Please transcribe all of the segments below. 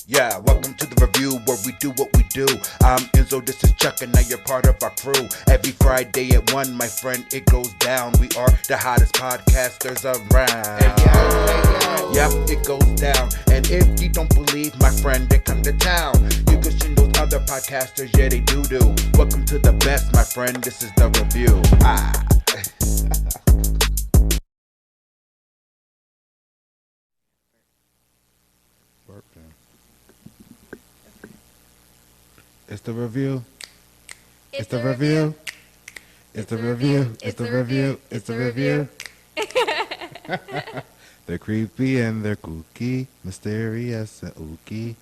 Yeah, welcome to the review where we do what we do. I'm Enzo, this is Chuck, and now you're part of our crew. Every Friday at 1, my friend, it goes down. We are the hottest podcasters around. Yep, it goes down. And if you don't believe, my friend, they come to town. You can see those other podcasters, yeah, they do. Welcome to the best, my friend, this is the review. It's the review. It's the review. It's the review. It's the review. It's the review. They're creepy and they're kooky, mysterious and ooky,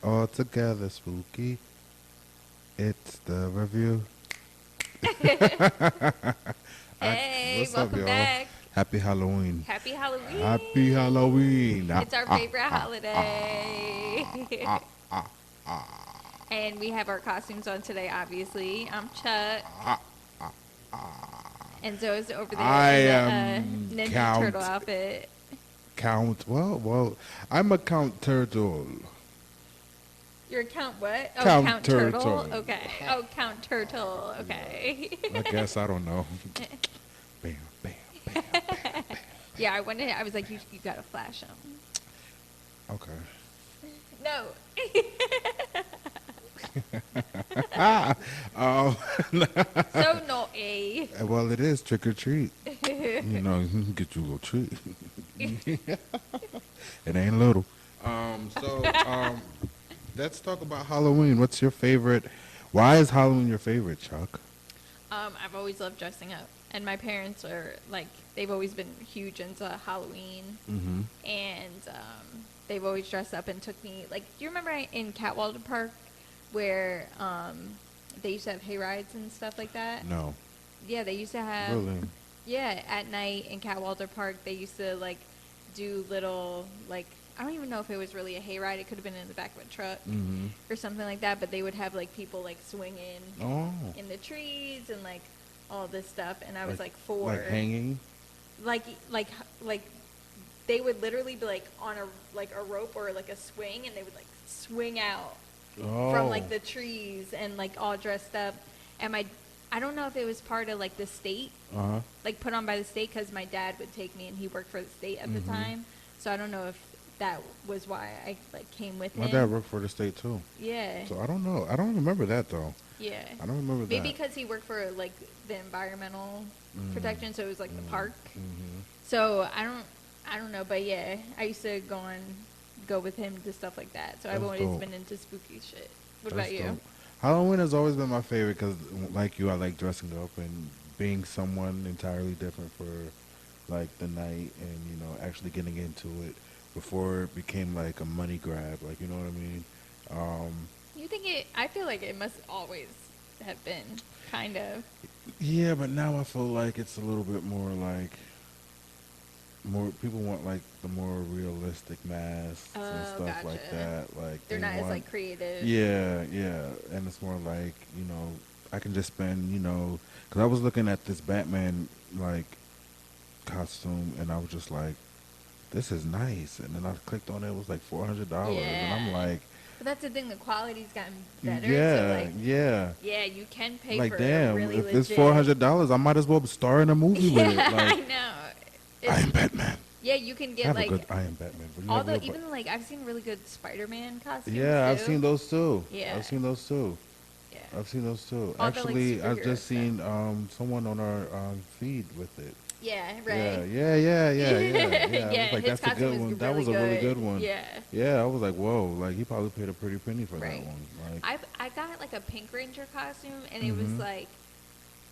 all together spooky. It's the review. Hey, what's welcome up, y'all? back. Happy Halloween. Happy Halloween. Happy Halloween. It's our favorite holiday. And we have our costumes on today, obviously. I'm Chuck. Enzo's over there in the Ninja Turtle outfit. Well, I'm a Count Turtle. You're a Count what? Oh, Count Turtle. Turtle. Okay. Oh, Count Turtle. Okay. I guess, I don't know. Bam, bam, bam, bam, bam. Yeah, I was like, you gotta flash them. Okay. No. So naughty. Well, it is trick or treat. You know, you can get you a little treat. It ain't little. Let's talk about Halloween. What's your favorite? Why is Halloween your favorite, Chuck? I've always loved dressing up, and my parents are like, they've always been huge into Halloween, and they've always dressed up and took me. Like, do you remember in Catwalder Park where they used to have hay rides and stuff like that? No. Yeah, they used to have. Really? Yeah, at night in Catwalder Park, they used to like do little like. I don't even know if it was really a hayride. It could have been in the back of a truck or something like that. But they would have like people like swinging in the trees and like all this stuff. And I was like 4. Like hanging? Like they would literally be like on a rope or like a swing, and they would like swing out from like the trees and like all dressed up. And I don't know if it was part of like the state, like put on by the state, because my dad would take me and he worked for the state at the time. So I don't know if that was why I like came with him. My dad worked for the state too. Yeah. So I don't know. I don't remember that though. Yeah. I don't remember that. Maybe because he worked for like the environmental protection, so it was like the park. So I don't know, but yeah, I used to go with him to stuff like that. So I've always been into spooky shit. What about you? Dope. Halloween has always been my favorite because, like you, I like dressing up and being someone entirely different for like the night, and you know, actually getting into it before it became like a money grab. Like, you know what I mean? You think it? I feel like it must always have been kind of. Yeah, but now I feel like it's a little bit more like. More people want like the more realistic masks and stuff like that. Like they're not as like creative. Yeah, and it's more like, you know, I can just spend, you know, because I was looking at this Batman like costume and I was just like, this is nice, and then I clicked on it, it was like $400, and I'm like. But that's the thing, the quality's gotten better. Yeah, so like, yeah, you can pay like, for damn, really if legit. it's $400, I might as well star in a movie with it. Like, I know. I am Batman. Yeah, you can get I have like. a good I am Batman. Although even like I've seen really good Spider-Man costumes. Yeah, too. I've seen those too. Yeah, I've seen those too. Yeah, I've seen those too. All the, Actually, like, I've just seen superhero someone on our feed with it. Yeah, right. Yeah. Yeah, I was like, his that's a good costume one. was That was a really really good. good one. Yeah. Yeah, I was like, whoa, like he probably paid a pretty penny for Right. that one. Like, I got like a Pink Ranger costume, and it was like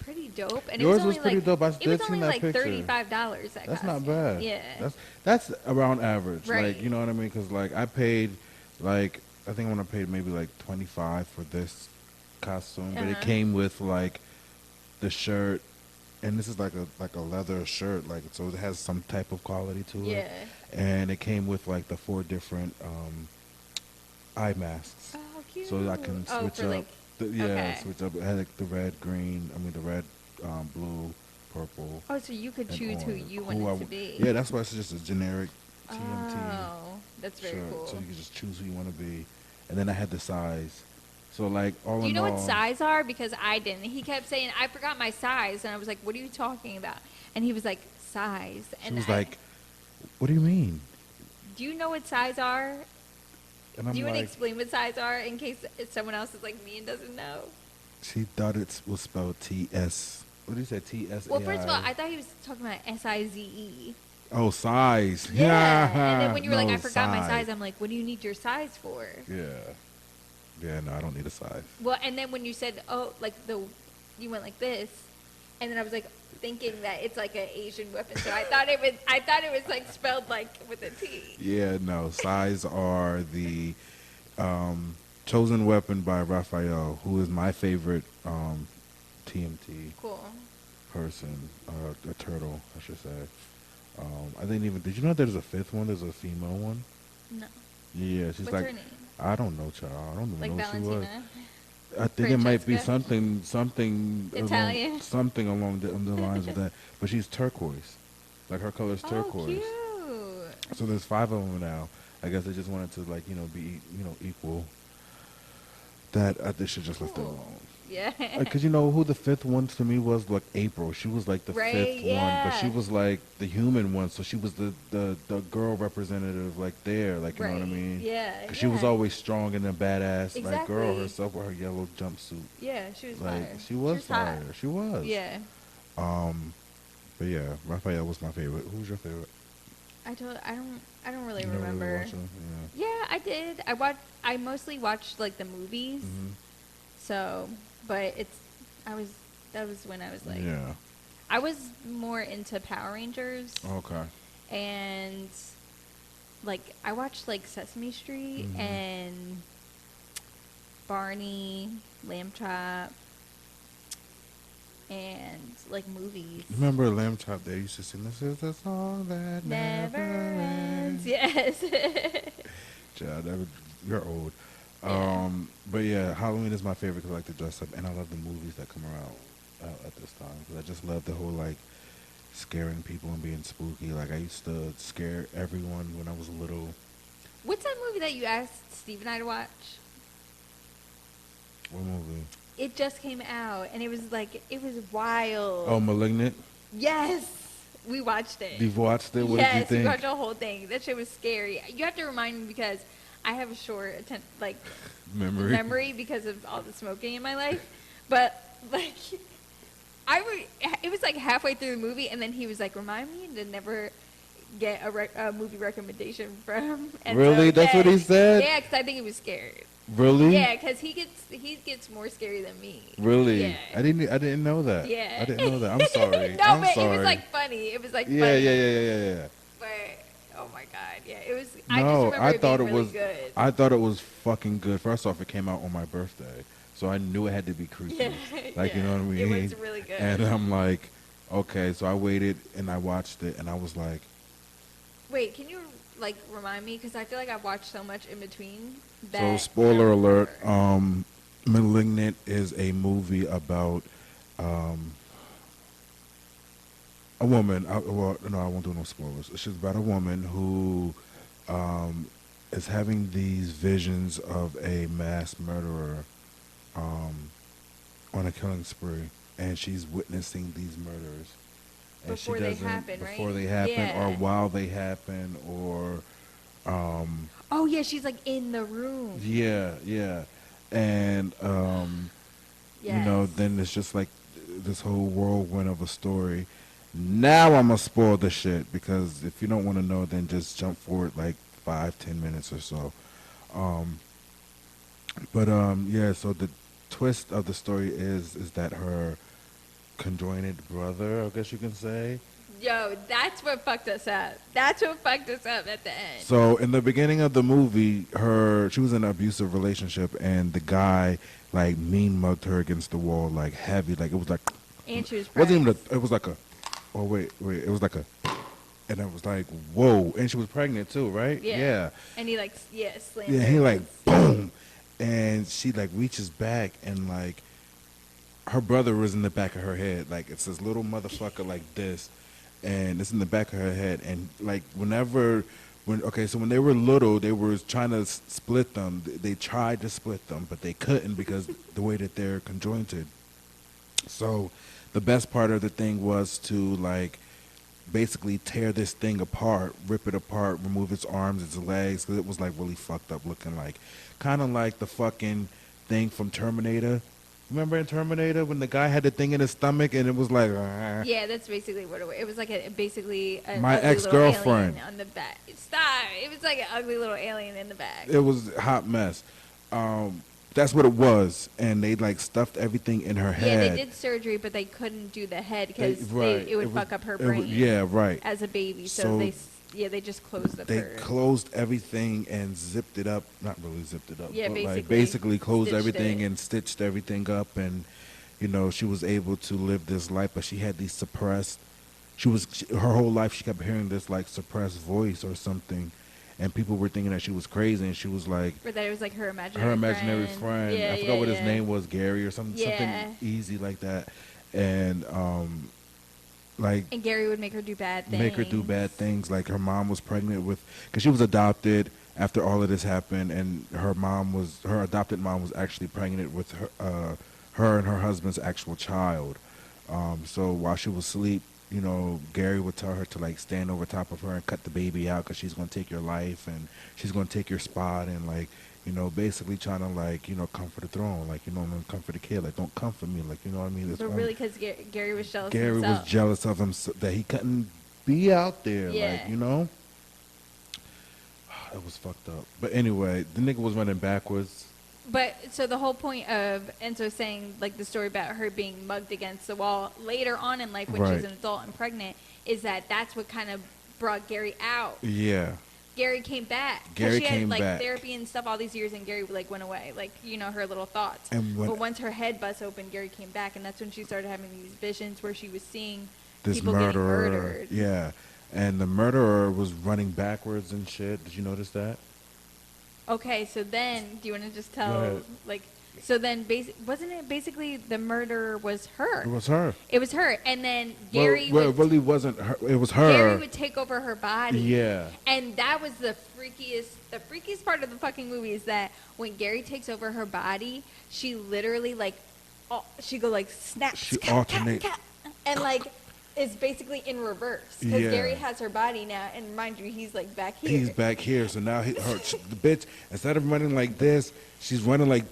pretty dope. And yours it was only pretty like, dope. I it was did only see that like picture. $35. That's not bad. Yeah. That's around average. Right. Like, you know what I mean? Because like I paid, like I think I want to pay maybe like $25 for this costume, but it came with like the shirt, and this is like a leather shirt, like, so it has some type of quality to it. Yeah. And it came with like the 4 different eye masks. Oh, cute. So I can switch for, up. like, Switch up. It had like the red, green. I mean the red, blue, purple. Oh, so you could and choose who orange. you wanted to be. Yeah, that's why it's just a generic TMT. Oh, That's very cool. So you can just choose who you want to be. And then I had the size. So like all Do you in know all, what size are? Because I didn't. He kept saying, I forgot my size. And I was like, what are you talking about? And he was like, size. she And was like, "What do you mean?" do you know what size are? And I'm Do you want to like, explain what size are in case someone else is like me and doesn't know? she thought it was spelled T-S. What did you say? T-S-A-I? Well, first of all, I thought he was talking about S-I-Z-E. Oh, size. Yeah. And then when you were like, No, I forgot my size, I'm like, what do you need your size for? Yeah. Yeah, no, I don't need a size. Well, and then when you said, oh, like you went like this, and then I was like thinking that it's like an Asian weapon, so I thought it was like spelled like with a T. Yeah, no, size are the chosen weapon by Raphael, who is my favorite TMT Cool. person, a turtle, I should say. I didn't even. Did you know there's a fifth one? There's a female one. No. Yeah, she's What's like. her name? I don't know, child. I don't even Like know who she was. Valentina. I think it might be Francesca? something Italian? something along the lines of that. But she's turquoise, like her color is turquoise. Oh, cute. So there's 5 of them now. I guess they just wanted to be equal. That they should just left it Cool. alone. Yeah. Because you know who the 5th one to me was, like April. She was like the Right, 5th one, yeah. but she was like the human one. So she was the girl representative, like there, like you know what I Right, mean? yeah, Because she was yeah. always strong and a badass, like girl Exactly. herself with her yellow jumpsuit. Yeah, she was Like fire. she was hot. fire. She was. Yeah. But yeah, Raphael was my favorite. Who's your favorite? I don't really You never really remember. watched him? Yeah, I did. I mostly watched like the movies. Mm-hmm. So, but that was when I was like, Yeah. I was more into Power Rangers. Okay. And like I watched like Sesame Street Mhm. and Barney, Lamb Chop, and like movies. Remember Lamb Chop? They used to sing, "This is the song that Never never ends. ends." Yes. Child, you're old. Yeah. But yeah, Halloween is my favorite because I like to dress up, and I love the movies that come out at this time. Because I just love the whole like scaring people and being spooky. Like I used to scare everyone when I was little. What's that movie that you asked Steve and I to watch? What movie? It just came out, and it was wild. Oh, Malignant. Yes, we watched it. You've watched it. What Yes, did you think? we watched the whole thing. That shit was scary. You have to remind me because I have a short memory because of all the smoking in my life. But like, it was like halfway through the movie, and then he was like, "Remind me to never get a movie recommendation from." And Really? so, That's what he said? Yeah, because I think he was scared. Really? Yeah, because he gets more scary than me. Really? Yeah. I didn't know that. Yeah. I didn't know that. I'm sorry. No, I'm but sorry. it was like funny. It was like Yeah, funny. yeah. But oh my god, yeah, it was. No, I just remember it thought being it really was. good. I thought it was fucking good. First off, it came out on my birthday, so I knew it had to be creepy. Yeah, Like you know what I yeah, mean? it was really good. And I'm like, okay, so I waited and I watched it, and I was like, Wait, can you like remind me? Because I feel like I've watched so much in between. so That spoiler I don't alert. remember. Malignant is a movie about a woman. Well, no, I won't do no spoilers. It's just about a woman who is having these visions of a mass murderer on a killing spree, and she's witnessing these murders. And Before she they doesn't, happen, right? before they happen, Yeah. or while they happen, or Oh yeah, she's like in the room. yeah, and you know, Yes. then it's just like this whole whirlwind of a story. Now I'm gonna spoil the shit because if you don't want to know, then just jump forward like 5-10 minutes or so. Yeah. So the twist of the story is that her conjoined brother, I guess you can say. Yo, that's what fucked us up. That's what fucked us up at the end. So in the beginning of the movie, she was in an abusive relationship, and the guy like mean mugged her against the wall, like heavy, like it was like. And she was Wasn't even pregnant. it was like a. Oh wait, it was like a. And I was like, whoa, and she was pregnant too, right? Yeah. And he like slammed. Yeah, her he like against- boom, and she like reaches back and like. Her brother was in the back of her head, like it's this little motherfucker like this, and it's in the back of her head, and like whenever when they were little, they were trying to split them. They tried to split them, but they couldn't because the way that they're conjointed. So the best part of the thing was to like basically tear this thing apart, rip it apart, remove its arms, its legs, because it was like really fucked up looking, like kind of like the fucking thing from Terminator. Remember in Terminator when the guy had the thing in his stomach and it was like, "Ah." Yeah, that's basically what it was. It was like basically an My ugly ex-girlfriend. little alien on the back. Stop! It was like an ugly little alien in the back. It was a hot mess. That's what it was, and they like stuffed everything in her Yeah, head. they did surgery, but they couldn't do the head because Right. it would was- fuck up her it was- brain. yeah, right. As a baby, so, So they just closed up They her. closed everything and zipped it up. Not really zipped it up, Yeah, but like basically basically closed stitched everything it. and stitched everything up, and you know she was able to live this life, but she had these suppressed. Her whole life she kept hearing this like suppressed voice or something, and people were thinking that she was crazy, and she was like Or that it was like her imaginary friend. Yeah, I forgot what his yeah. name was, Gary or something, Yeah. something easy like that, and like And Gary would make her do bad things. make her do bad things. Like her mom was pregnant with, because she was adopted after all of this happened, and her adopted mom was actually pregnant with her and her husband's actual child. So while she was asleep, you know, Gary would tell her to like stand over top of her and cut the baby out because she's gonna take your life and she's gonna take your spot, and like, you know, basically trying to like, you know, comfort the throne, like, you know, comfort the kid, like don't comfort me, like, you know what I mean? It's But really, because Gary was jealous of Gary was himself. jealous of him that he couldn't be out there, Yeah. like, you know. That was fucked up. But anyway, the nigga was running backwards. But so the whole point of Enzo saying like the story about her being mugged against the wall later on in life when Right. she's an adult and pregnant is that's what kind of brought Gary out. Yeah. Gary came back. 'Cause Gary she had came like back. therapy and stuff all these years, and Gary like went away. Like, you know, her little thoughts. And when but once her head bust open, Gary came back, and that's when she started having these visions where she was seeing this people murderer, getting murdered. yeah, and the murderer was running backwards and shit. Did you notice that? Okay, so then do you want to just Go tell ahead. like? So then, wasn't it basically the murderer was her? It was her. It was her, and then Gary Well, it would really wasn't her. It was her. Gary would take over her body. Yeah. And that was the freakiest part of the fucking movie is that when Gary takes over her body, she literally like, she go like snap. She cat, alternate. cat, cat, and like is basically in reverse because Yeah. Gary has her body now, and mind you, he's like back here. He's back here, so now the bitch, instead of running like this, she's running like.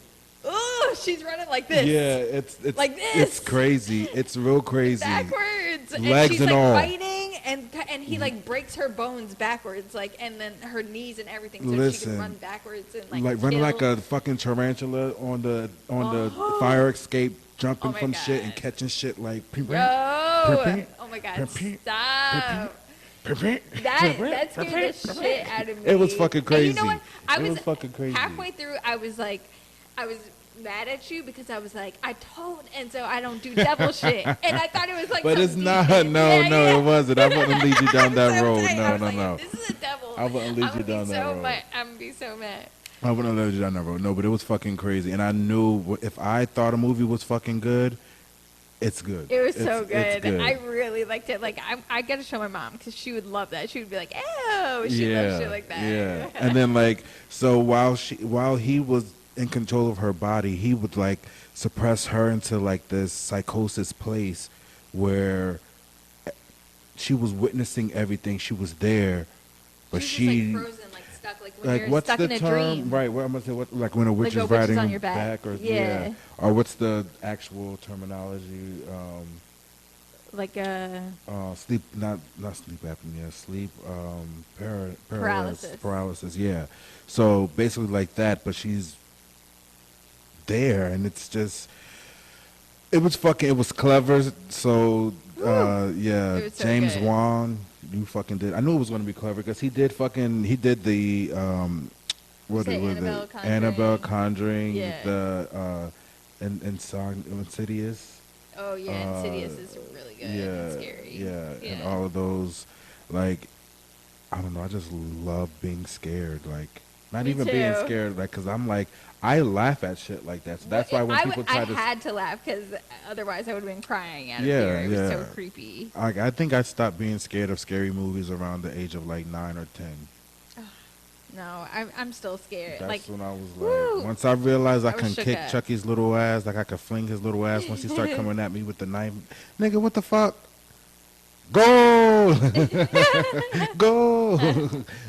Oh, she's running like this. Yeah, it's Like this. It's crazy. It's real crazy. Backwards, and Legs she's and like all. fighting, and he like breaks her bones backwards, like, and then her knees and everything, so she Listen, can run backwards and Like running like kill. a fucking tarantula on the fire escape, jumping Oh my from shit and God. catching shit like. Yo! Perping, Oh my God! perping, Stop! That scared the shit out of me. It was fucking crazy. And you know what? I It was fucking crazy. Halfway through, I was mad at you because I was like, I told Enzo I don't do devil shit, and I thought it was like. But some it's not. demon. No, Yeah, no, yeah. it wasn't. I wouldn't lead you down that So road. tight. I No, was no, like, no. This is a devil. I wouldn't lead you down that road. I'm gonna be so mad. I wouldn't lead you down that road. No, but it was fucking crazy, and I knew if I thought a movie was fucking good, it's good. It was so It's good. I really liked it. Like I gotta show my mom because she would love that. She would be like, "Oh, she loves shit like that." Yeah. And then like, so while he was in control of her body, he would like suppress her into like this psychosis place where she was witnessing everything. She was there, but she was, like, frozen, like stuck, like when you're what's stuck the in a term? dream. Right. What I'm gonna say? What like when a witch Like a is witch is riding on your back. or Yeah. or what's the actual terminology? Like Sleep, not sleep apnea, sleep Paralysis. paralysis. Yeah. So basically like that, but she's there, and it's just. It was clever. So yeah, It was so James good. Wan, you fucking did. I knew it was gonna be clever because he did the what Say was Annabelle it? Conjuring. Annabelle Conjuring, Yeah. the Insidious. oh yeah, Insidious is really good and scary. Yeah, and all of those, like, I don't know. I just love being scared. Like, not Me even being too. scared, like, cause I'm like, I laugh at shit like that. So that's why when people try I to, had to laugh because otherwise I would have been crying out of Yeah, fear. It was so yeah. creepy. I think I stopped being scared of scary movies around the age of like 9 or 10. No, I'm still scared. That's Like, when I was like, woo! once I realized I I was can shook kick up. Chucky's little ass, like I could fling his little ass once he start coming at me with the knife. Nigga, what the fuck? Go! Go!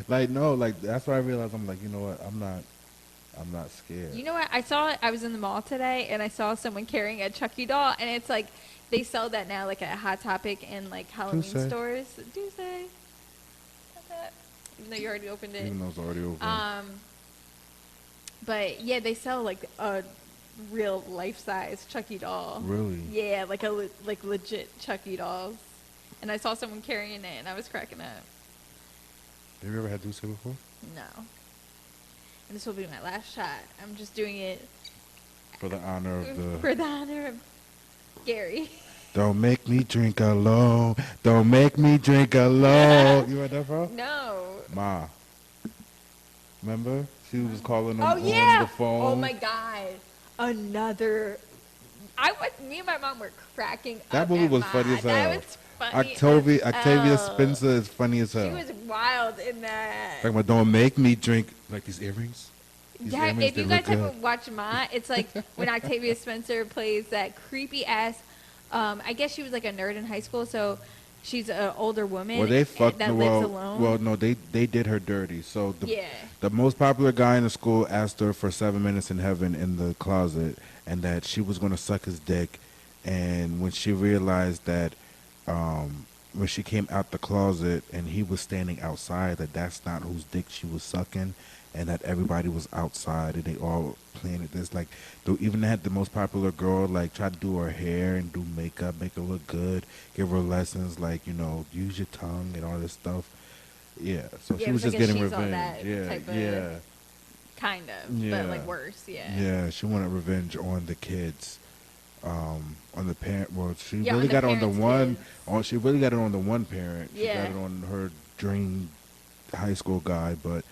Like, no, like, that's why I realized I'm like, you know what? I'm not scared. You know what? I was in the mall today and I saw someone carrying a Chucky doll, and it's like they sell that now like at Hot Topic and like Halloween say. stores. Do say. Even though you already opened it. Even though it's already open. But yeah, they sell like a real life-size Chucky doll. Really? Yeah, like like legit Chucky dolls. And I saw someone carrying it, and I was cracking up. Have you ever had Douce before? No. And this will be my last shot. I'm just doing it For the honor of the... for the honor of Gary. Don't make me drink alone. Don't make me drink alone. You heard that, bro? No. Ma. Remember? She was calling him Oh on yeah. the phone. Oh my God. Another. Me and my mom were cracking That up movie at was Ma. funny as hell. That was funny. Octavia as hell. Spencer is funny as hell. She was wild in that. Talking about don't make me drink like these earrings. These Yeah, earrings, if they you look guys good. haven't watched Ma, it's like when Octavia Spencer plays that creepy ass. I guess she was like a nerd in high school, so she's an older woman Well, they fucked that lives alone. Well, no, they did her dirty. So Yeah. the most popular guy in the school asked her for 7 minutes in heaven in the closet, and that she was gonna suck his dick. And when she realized that, when she came out the closet and he was standing outside, that's not whose dick she was sucking, and that everybody was outside and they all planted this. Like, they even had the most popular girl like try to do her hair and do makeup, make her look good, give her lessons like, you know, use your tongue and all this stuff. Yeah, so Yeah, she it was was just like a getting she's all revenge. that Yeah, type of- yeah, Kind of, Yeah. but like worse. Yeah. yeah. She wanted revenge on the kids, on the parent. Well, she Yeah, really on the got it on the parents' one. kids. She really got it on the one parent. She Yeah. got it on her dream high school guy, but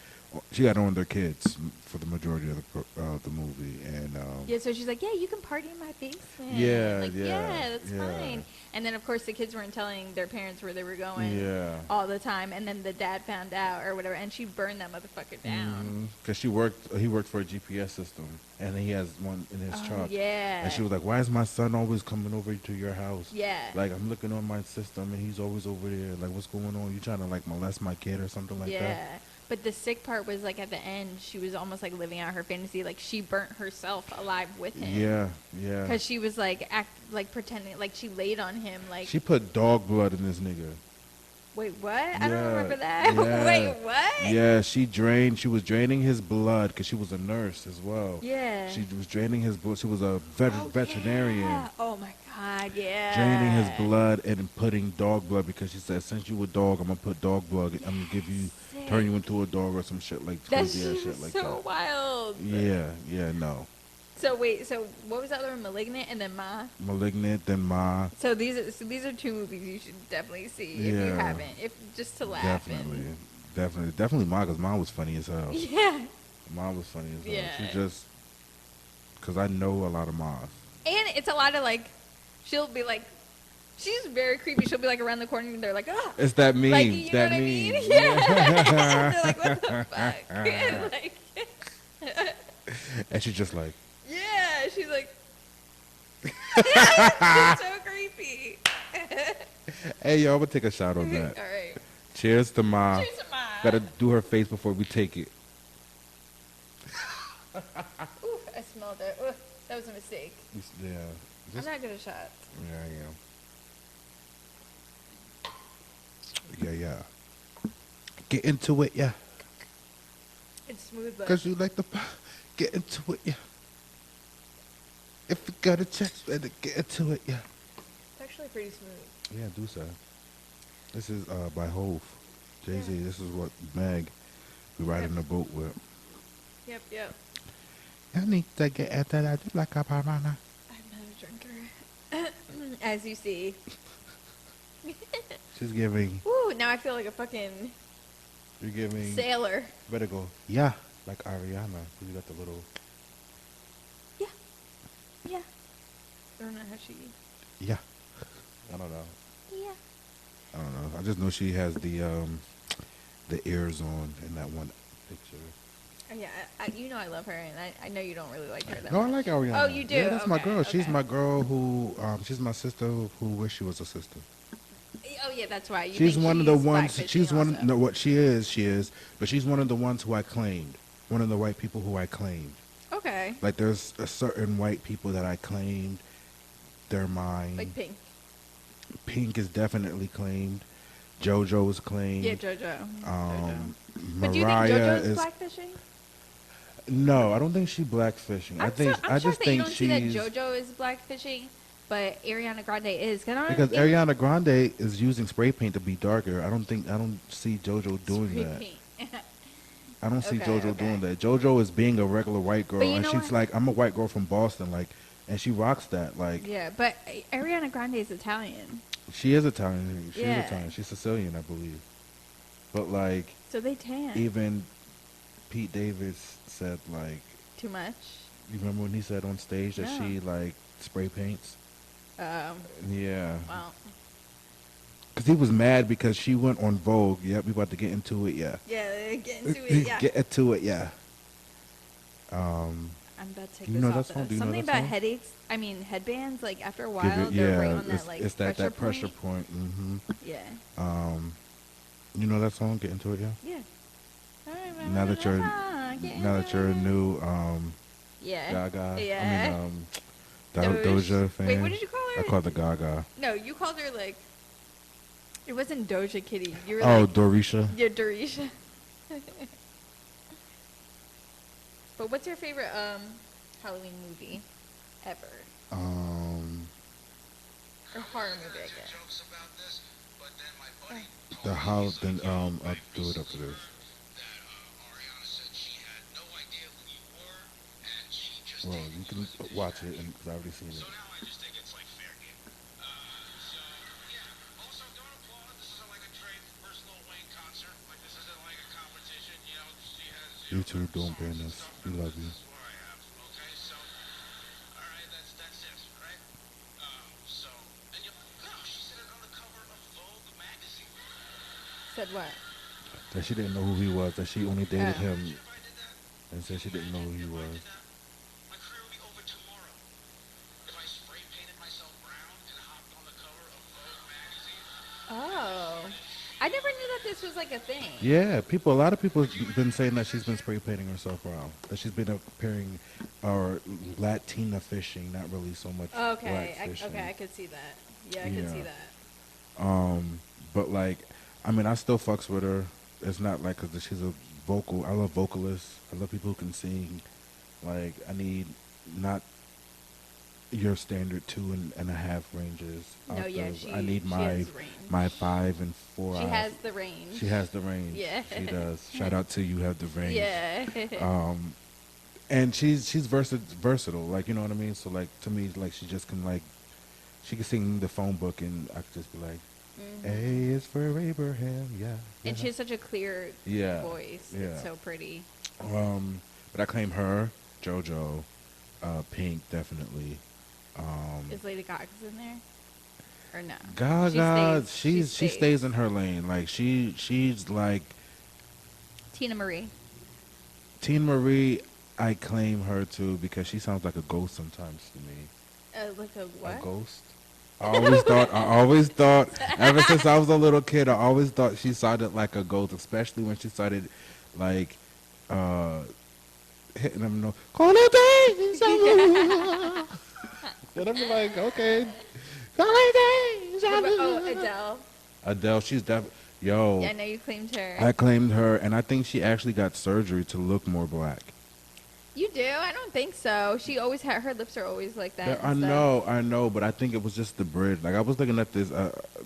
she got it on their kids for the majority of the movie. And Yeah, so she's like, yeah, you can party in my basement. Yeah, Like, yeah, that's yeah. fine. And then, of course, the kids weren't telling their parents where they were going Yeah. all the time. And then the dad found out or whatever, and she burned that motherfucker down. because he worked for a GPS system, and he has one in his truck. Yeah. And she was like, "Why is my son always coming over to your house? Yeah. Like, I'm looking on my system, and he's always over there. Like, what's going on? You trying to like molest my kid or something like yeah. that?" But the sick part was, like, at the end, she was almost, like, living out her fantasy. Like, she burnt herself alive with him. Yeah, yeah. Because she was, like, pretending, like, she laid on him, like... She put dog blood in this nigga. Wait, what? I don't Yeah, remember that. yeah. Wait, what? Yeah, she was draining his blood because she was a nurse as well. Yeah. She was draining his blood. She was a veterinarian. Yeah. Oh, my God, yeah. Draining his blood and putting dog blood because she said, since you a dog, I'm gonna put dog blood. I'm gonna give you, turn you into a dog or some shit like That's crazy ass shit like so that. wild. Yeah, no. So wait, so what was that other one? Malignant and then Ma. Malignant, then Ma. So these are two movies you should definitely see if you Yeah. haven't, if just to laugh. Definitely Ma, because Ma was funny as hell. Yeah. Ma was funny as hell. Yeah. She just, because I know a lot of Ma's. And it's a lot of like, she'll be like, she's very creepy. She'll be like around the corner and they're like, ah. It's that meme. Like, you that know what meme. I mean? Yeah. They're like, what the fuck? Like, And she's just like, yeah, she's like, it's so creepy. hey, yo, I'm going to take a shot on that. All right. Cheers to Ma. Cheers to Ma. Got to do her face before we take it. Ooh, I smelled it. Ooh, that was a mistake. Yeah. I'm not good at shots. Yeah, yeah. Get into it, yeah. It's smooth, but Because you like to get into it, yeah. If you got a chance, better get into it, yeah. it's actually pretty smooth. Yeah, do so. This is by Hove. Jay-Z, this is what Meg be riding the boat with. Yep. I need to get into that like a banana. I'm not a drinker. As you see. She's giving, Ooh, now I feel like a fucking you're giving, sailor. better go, yeah, like Ariana. You got the little, Yeah. I don't know how she... yeah. I don't know. Yeah. I don't know. I just know she has the ears on in that one picture. Oh, yeah, you know I love her, and I know you don't really like her that No, I much. like Ariana. Oh, you do? Yeah, that's my Okay, girl. She's okay. my girl who, she's my sister who wish she was a sister. Oh, yeah, that's why. You She's think one of the she's ones. blackfishing She's one. also. No, what she is, but she's one of the ones who I claimed. One of the white people who I claimed. Okay. Like there's a certain white people that I claimed. They're mine. Like Pink. Pink is definitely claimed. JoJo is claimed. Yeah, JoJo. But do you think Mariah JoJo's is. blackfishing? No, I don't think she's blackfishing. I think I'm I shocked just that you think don't see that she's JoJo is blackfishing, but Ariana Grande is. because Ariana Grande is using spray paint to be darker. I don't see JoJo doing Spray that. paint. I don't see Okay, JoJo okay. doing that. JoJo is being a regular white girl, But you and know she's what? like, I'm a white girl from Boston, like, and she rocks that. Like, Yeah, but Ariana Grande is Italian, she is Italian. She's Yeah. Italian. She's Sicilian, I believe. But like, so they tan. even Pete Davis said like, Too much. you remember when he said on stage that No. she like spray paints? Um, Yeah. well, Because he was mad because she went on Vogue. Yep, we about to get into it, yeah. yeah, get into it. Yeah. Get into it, yeah. I'm about to take You this know off. that song? Do you know Something that about song? headaches. I mean, headbands. Like after a Give while, it- they're right on that it's, like it's that pressure point. point. Mm-hmm. Yeah. You know that song? Get into it, yeah. Yeah. Now that you're a new Yeah. Gaga, Yeah. I mean Doja fan. Wait, what did you call her? I called her Gaga. No, you called her like. It wasn't Doja Kitty. You were Oh, like. Dorisha. Yeah, Dorisha. But what's your favorite Halloween movie ever? Or horror movie, I guess. The how then I'll do it after this. Well, you can watch it and because I already seen it. You two don't ban us. We love you. Said what? That she didn't know who he was. That she only dated Oh. him, and said she didn't know who he was. Oh. I never knew that this was like a thing. Yeah, a lot of people have been saying that she's been spray painting herself brown. That she's been appearing, or Latina fishing, not really so much Okay, black fishing. I could see that. Yeah, I could see Yeah. that. But like, I mean, I still fucks with her. It's not like because she's a vocal. I love vocalists. I love people who can sing. Like, I need not your standard 2.5 ranges. No, yeah, I need she my has range. my 5 and 4. She has the range. She has the range. Yeah. She does. Shout out to you. Have the range. Yeah. And she's versatile. Like, you know what I mean. So like, to me, like, she just can like, she can sing the phone book, and I could just be like, A is for Abraham. Yeah. And she has such a clear Yeah, voice. yeah. It's so pretty. But I claim her, JoJo, Pink, definitely. Is Lady Gaga's in there? Or no? Gaga, She she stays in her lane. Like she's like Tina Marie. Tina Marie. I claim her too because she sounds like a ghost sometimes to me. Like a what? A ghost. I always thought, ever since I was a little kid, I always thought she sounded like a ghost, especially when she started like hitting them no. And I'm like, okay. Oh, Adele. Adele, she's yo. Yeah, I know you claimed her. I claimed her, and I think she actually got surgery to look more black. You do? I don't think so. She always had her lips are always like that. Yeah, and I know, but I think it was just the bridge. Like I was looking at this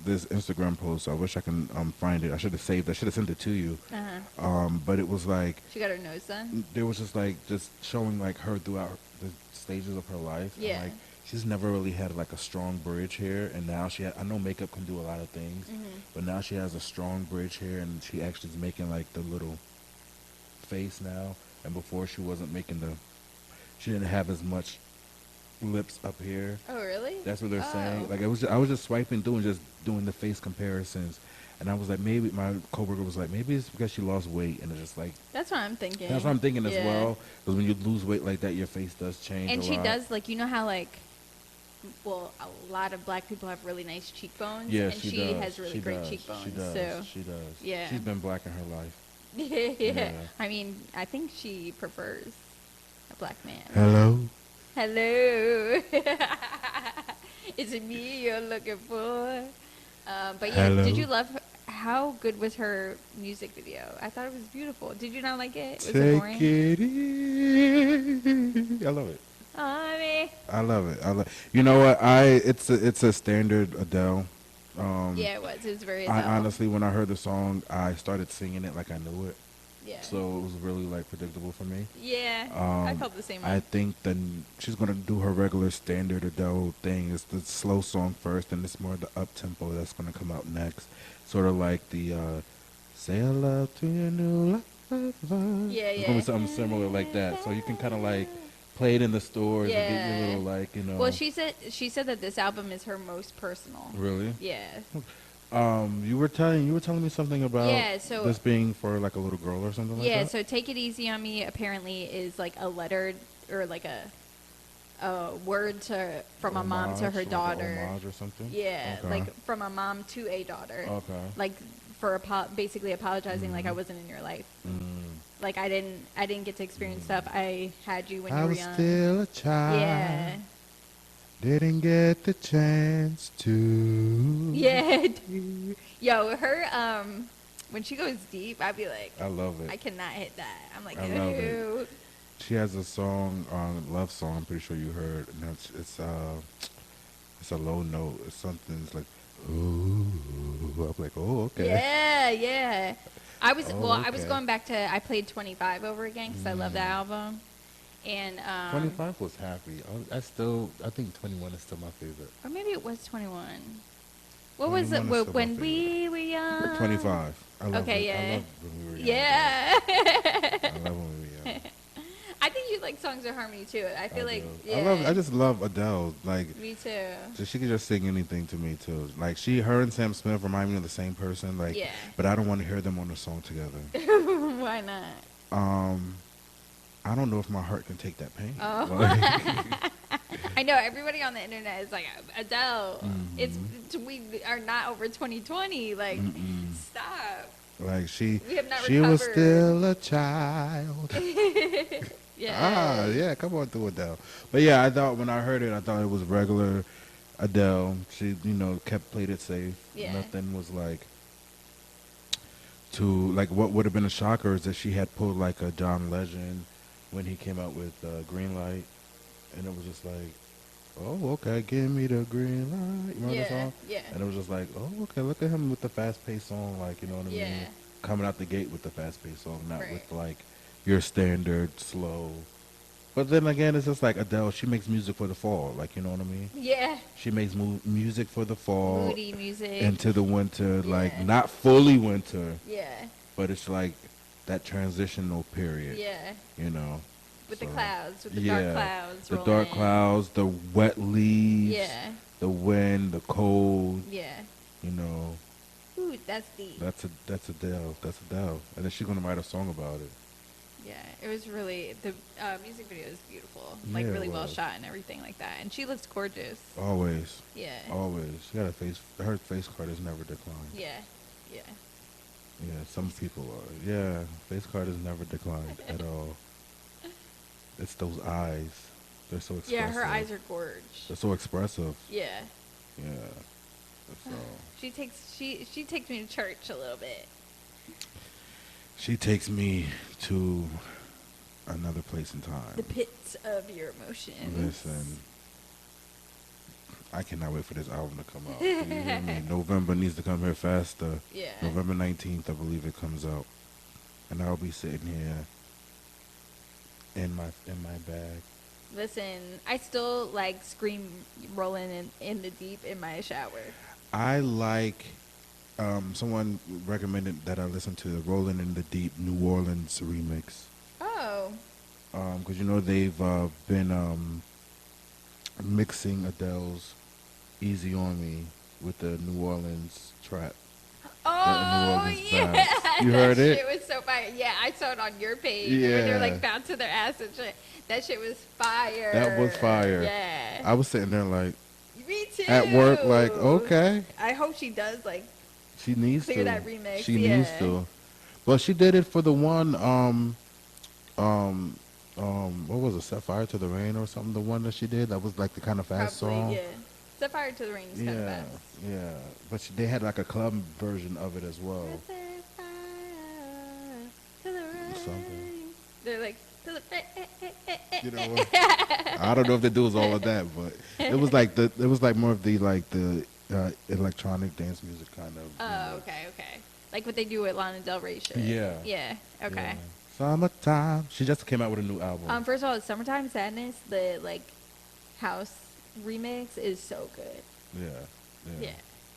this Instagram post. I wish I can find it. I should have saved. I should have sent it to you. Uh-huh. But it was like She got her nose done. there was just showing like her throughout the stages of her life. And, Yeah. like she's never really had like a strong bridge here, and now I know makeup can do a lot of things, but now she has a strong bridge here, and she actually is making like the little face now. And before she wasn't making she didn't have as much lips up here. Oh, really? That's what they're saying. Oh. Like I was just swiping through and just doing the face comparisons, And I was like, maybe my coworker was like, maybe it's because she lost weight, and it's just like That's what I'm thinking. that's what I'm thinking as Yeah. well. Because when you lose weight like that, your face does change. And a she lot. does, like, you know how, like, well, a lot of black people have really nice cheekbones. Yeah, and she she does. has really She great does. cheekbones. She does. So, She does. yeah. She's been black in her life. yeah. Yeah. I mean, I think she prefers a black man. Hello. Hello. Is it me you're looking for? But yeah, Hello. did you love how good was her music video? I thought it was beautiful. Did you not like it? Was it Take boring? it easy. I love it. Honey. I love it. You know what? It's a standard Adele. Yeah, it was. It was very I Adele. honestly, when I heard the song, I started singing it like I knew it. Yeah. So it was really like predictable for me. Yeah. I felt the same way. I think then she's gonna do her regular standard Adele thing. It's the slow song first, and it's more the up tempo that's gonna come out next. Sort of like the "Say I Love to Your New Lover." Yeah, It's gonna yeah. be something similar like that. So you can kind of like play it in the stores and get Yeah. your little like Well, she said that this album is her most personal. Really? Yeah. You were telling me something about Yeah, so- this being for like a little girl or something like Yeah, that. so Take It Easy on Me apparently is like a letter or like a word from a mom to her Homage, daughter. Like a homage or something. Yeah, Okay. like from a mom to a daughter. Okay. Like for basically apologizing like I wasn't in your life. Like I didn't get to experience stuff I had you when I you were was young. still a child. Yeah. Didn't get the chance to. Yeah. Yo, her when she goes deep, I'd be like, I love it. I cannot hit that. I'm like, I love it. ew. She has a song, love song. I'm pretty sure you heard, and it's a low note. It's something. It's like, ooh. I'm like, oh, okay. Yeah, yeah. I was Oh, I was okay. going back to I played 25 over again because I love that album, and 25 was happy. I think 21 is still my favorite. or maybe it was 21. What was it 21 is still my when favorite. we were young? 25. I love Okay, it. yeah. I love when we were young. Yeah. I love when we were young. I think you like songs of harmony too. I feel like do. yeah. I just love Adele. Like, Me too. so she could just sing anything to me too. Like her and Sam Smith remind me of the same person. Like, Yeah. but I don't want to hear them on a song together. Why not? I don't know if my heart can take that pain. Oh. Like, I know everybody on the internet is like Adele. Mm-hmm. We are not over 2020. Like stop. like she We have not was recovered. still a child. Yeah. Yeah, come on through Adele. But yeah, I thought when I heard it, I thought it was regular Adele. She, played it safe. Yeah. Nothing was like too like what would have been a shocker is that she had pulled like a John Legend when he came out with Green Light, and it was just like, oh, okay, give me the green light. You remember the song? Yeah. And it was just like, oh, okay, look at him with the fast-paced song, like, you know what I Yeah. mean? Coming out the gate with the fast-paced song, not Right. with like your standard slow. But then again, it's just like Adele. She makes music for the fall, like, you know what I mean? Yeah. She makes music for the fall, Moody music. into the winter, like Yeah. not fully winter, Yeah. but it's like that transitional period. Yeah. You know. With the So, clouds, with the dark clouds. The rolling dark in. clouds, the wet leaves, Yeah. the wind, the cold. Yeah. You know, Ooh, that's deep. that's Adele. That's Adele, and then she's gonna write a song about it. Yeah, it was really the music video is beautiful, like Yeah, it really well was. shot and everything like that. And she looks gorgeous. Always, Yeah. always. She got a face. Her face card has never declined. Yeah. Yeah. Yeah, some people are. Yeah, face card has never declined at all. It's those eyes. They're so expressive. Yeah, her eyes are gorge. They're so expressive. Yeah. Yeah. So She takes me to church a little bit. she takes me to another place in time. The pits of your emotions. Listen, I cannot wait for this album to come out. You hear me? November needs to come here faster. Yeah. November 19th, I believe it comes out, and I'll be sitting here in my bag. Listen, I still like scream rolling in the deep in my shower. I like. Someone recommended that I listen to the "Rolling in the Deep" New Orleans remix. Oh. Because they've been mixing Adele's "Easy on Me" with the New Orleans trap. Oh, Orleans yeah. Vibes. You heard That it? shit was so fire. Yeah, I saw it on your page. Where they're Yeah. like bouncing their ass and shit. That shit was fire. That was fire. Yeah. I was sitting there like Me too. at work, like, okay, I hope she does like she needs clear to. that remix. She needs to. But she did it for the one. What was it? Set Fire to the Rain or something. The one that she did that was like the kind of fast Probably, song. yeah. Set Fire to the Rain is kind of Yeah, fast. yeah. But they had like a club version of it as well. Set fire to the rain. Something. They're like, to the You know what? I don't know if they do all of that, but it was like more of the electronic dance music kind of. Oh, okay. Like what they do with Lana Del Rey shit. Yeah. Yeah, okay. Yeah. Summertime. She just came out with a new album. First of all, Summertime Sadness, the like house remix is so good. Yeah. Yeah.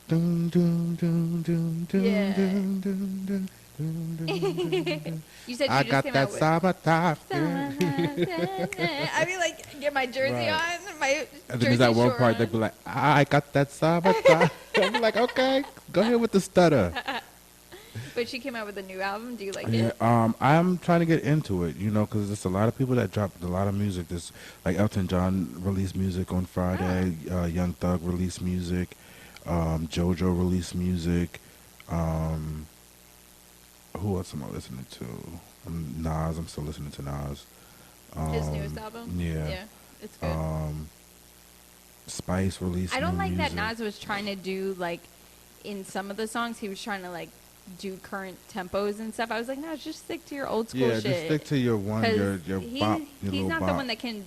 Dun, dun, dun, dun, dun, Yeah. dun, dun, dun, dun, dun, dun. You said you I just got came that out with summertime. I mean, like, get my jersey Right. on, my And then jersey there's that one short part on. that be like, I got that summertime. I'm like, okay, go ahead with the stutter. But she came out with a new album. Do you like Yeah, it? I'm trying to get into it, because there's a lot of people that dropped a lot of music. There's like Elton John released music on Friday. Young Thug released music. JoJo released music. Who else am I listening to? Nas. I'm still listening to Nas. His newest album. Yeah. Yeah, it's good. Spice released. I don't new like music. that Nas was trying to do like in some of the songs he was trying to like do current tempos and stuff. I was like, no, just stick to your old school Yeah, shit. just stick to your one, 'Cause your he- bop, your he's little not bop. the one that can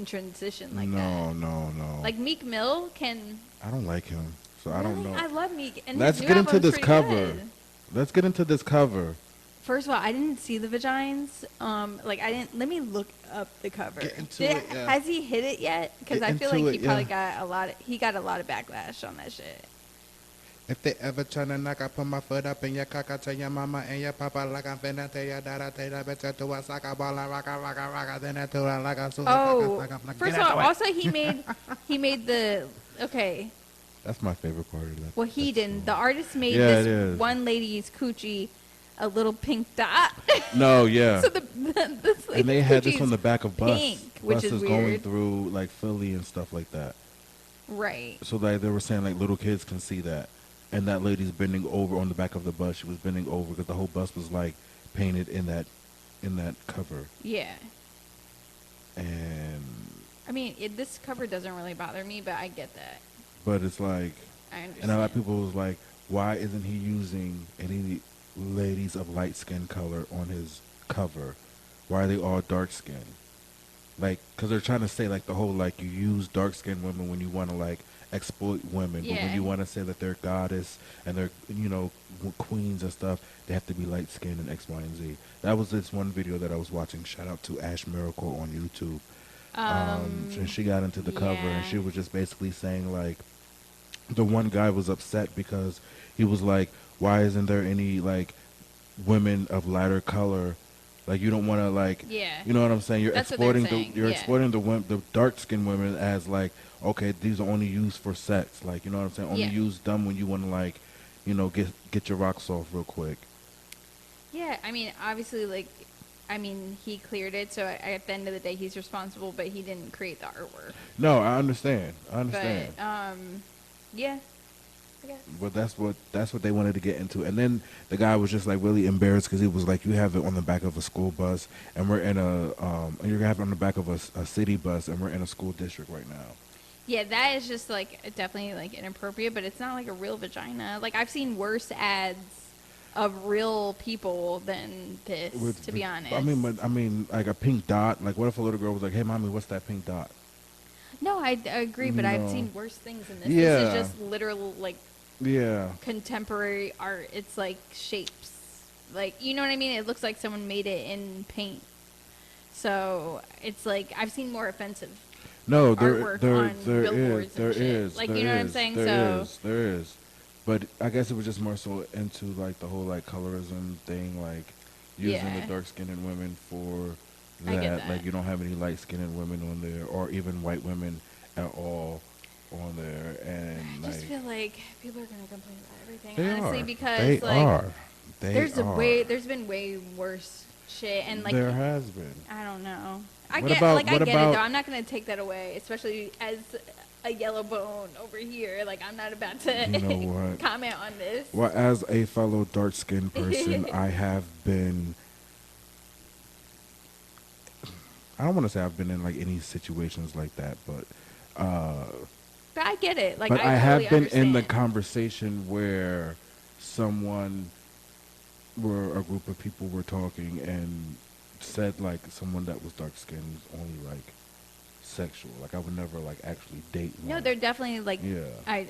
transition like that. No. Like Meek Mill can. I don't like him, so I don't Really? know. I love Meek. And Let's his new get into album's this pretty cover. good. Let's get into this cover. First of all, I didn't see the vagines. Like I didn't. Let me look up the cover. Get into it, yeah. Has he hit it yet? Because Get I feel into like it, he probably yeah. got a lot. He got a lot of backlash on that shit. If they ever try to knock, I put my foot up in your cock, I tell your mama and your papa like I'm finna tell your dad, I tell you better to a soccer ball and rock, then I tell her like a super. Oh, first of all, also he made the okay. That's my favorite part of that. Well, he that didn't. song. The artist made Yeah, it this is. one lady's coochie a little pink dot. No, yeah. So this And they had this coochie's on the back of bus. pink, which is buses going weird. through like Philly and stuff like that. Right. So like they were saying like little kids can see that, and that lady's bending over on the back of the bus. She was bending over because the whole bus was like painted in that cover. Yeah. And I mean, this cover doesn't really bother me, but I get that. but it's like, I understand. and a lot of people was like, why isn't he using any ladies of light skin color on his cover? Why are they all dark skin? Like, because they're trying to say like the whole like you use dark skinned women when you want to like exploit women, but when Yeah. you want to say that they're goddess and they're queens and stuff, they have to be light skinned and X, Y, and Z. That was this one video that I was watching. Shout out to Ash Miracle on YouTube. And she got into the cover and yeah. she was just basically saying like the one guy was upset because he was like, why isn't there any like women of lighter color? Like you don't want to like, Yeah. you know what I'm saying? You're That's what they're exploiting saying, you're yeah. exploiting the dark skinned women as like, okay, these are only used for sex. Like, you know what I'm saying? Only Yeah. use them when you want to like, get your rocks off real quick. Yeah, I mean, obviously, like, he cleared it, so at the end of the day, he's responsible, but he didn't create the artwork. No, I understand. But, yeah. I guess. But that's what they wanted to get into, and then the guy was just like really embarrassed because he was like, "You have it on the back of a school bus, and we're in and you're gonna have it on the back of a city bus, and we're in a school district right now." Yeah, that is just, like, definitely, like, inappropriate, but it's not, like, a real vagina. Like, I've seen worse ads of real people than this, to be honest. I mean, like a pink dot. Like, what if a little girl was like, "Hey, mommy, what's that pink dot?" No, I agree, but I've No. seen worse things than this. Yeah. This is just literal, like, Yeah. contemporary art. It's, like, shapes. Like, you know what I mean? It looks like someone made it in paint. So, it's, like, I've seen more offensive No, artwork there on billboards and there shit. is. Like, there you know what I'm is, saying? There So- is. But I guess it was just more so into like the whole like colorism thing, like using Yeah. the dark skinned women for I get that. that. Like you don't have any light skinned women on there, or even white women at all on there, and I just like feel like people are gonna complain about everything, they honestly, are. because They like are. They are. there's been way worse shit, and like There has been. I don't know. I What get about- like I what get it about- though. I'm not gonna take that away, especially as a yellow bone over here. Like I'm not about to You know what? comment on this. Well, as a fellow dark-skinned person, I have been. I don't want to say I've been in like any situations like that, but But I get it. Like but I I have totally been in the understand. conversation where where a group of people were talking and said like someone that was dark-skinned was only like sexual. Like I would never like actually date one. No, they're definitely like. Yeah. I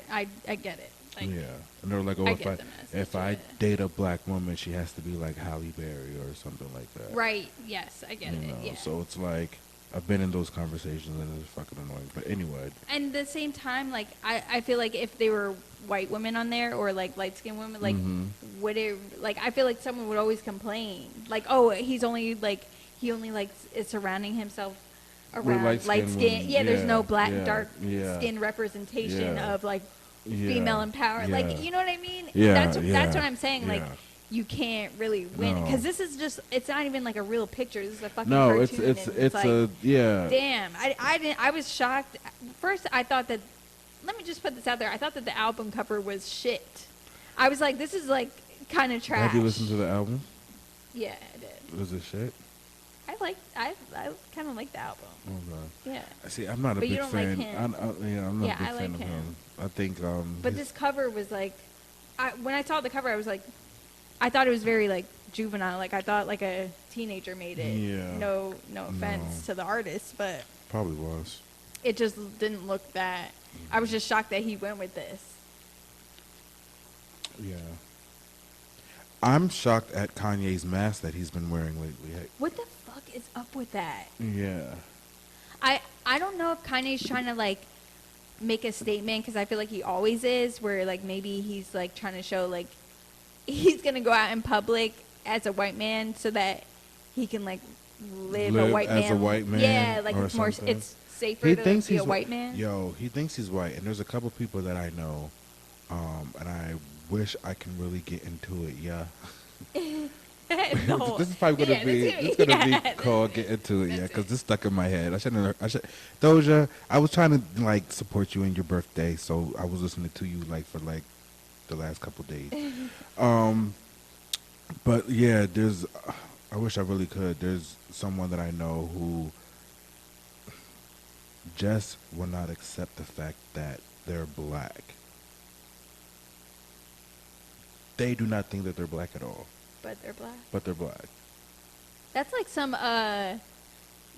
get it. Like, yeah, and they're like, oh, I if get I the message, if I yeah. date a black woman, she has to be like Halle Berry or something like that. Right. Yes, I get You it. know, Yeah. so it's like I've been in those conversations and it's fucking annoying. But anyway, And at the same time, like I feel like if they were white women on there or like light skinned women, like would it like I feel like someone would always complain. Like, oh, he only is surrounding himself around light light-skinned skin. women. Yeah, there's Yeah, no black yeah, dark yeah. skin representation Yeah. of like Yeah, female empowerment. yeah. Like, you know what I mean? Yeah, That's yeah, what I'm saying. Like, yeah. you can't really win No. because this is just it's not even like a real picture. This is a fucking no, cartoon. it's and like, a yeah. damn, I was shocked. First, I thought that. Let me just put this out there. I thought that the album cover was shit. I was like, this is like kind of trash. Have you listened to the album? Yeah, I did. Was it shit? I kind of like the album. Okay. Yeah. See, I'm not a But you big don't like fan. him. I'm not Yeah, a big I fan like of him. him. I think But his- this cover was like, when I saw the cover, I was like, I thought it was very like juvenile. Like I thought like a teenager made it. Yeah. No offense to the artist, but probably was. it just didn't look that. I was just shocked that he went with this. Yeah. I'm shocked at Kanye's mask that he's been wearing lately. What the fuck is up with that? Yeah. I don't know if Kanye's trying to like make a statement because I feel like he always is, where like maybe he's like trying to show like he's gonna go out in public as a white man so that he can like live a white as man. a white man. Yeah, like or it's more something. it's safer He to thinks be he's a white man. Yo, he thinks he's white, and there's a couple people that I know, and I wish I can really get into it. Yeah. The whole- This is probably gonna yeah, be this is this gonna yeah. be called get into it, yeah, because this stuck in my head. I should Doja, I was trying to like support you in your birthday, so I was listening to you like for like the last couple days. But yeah, there's I wish I really could. There's someone that I know who just will not accept the fact that they're black. They do not think that they're black at all, But they're black. but they're black. That's like some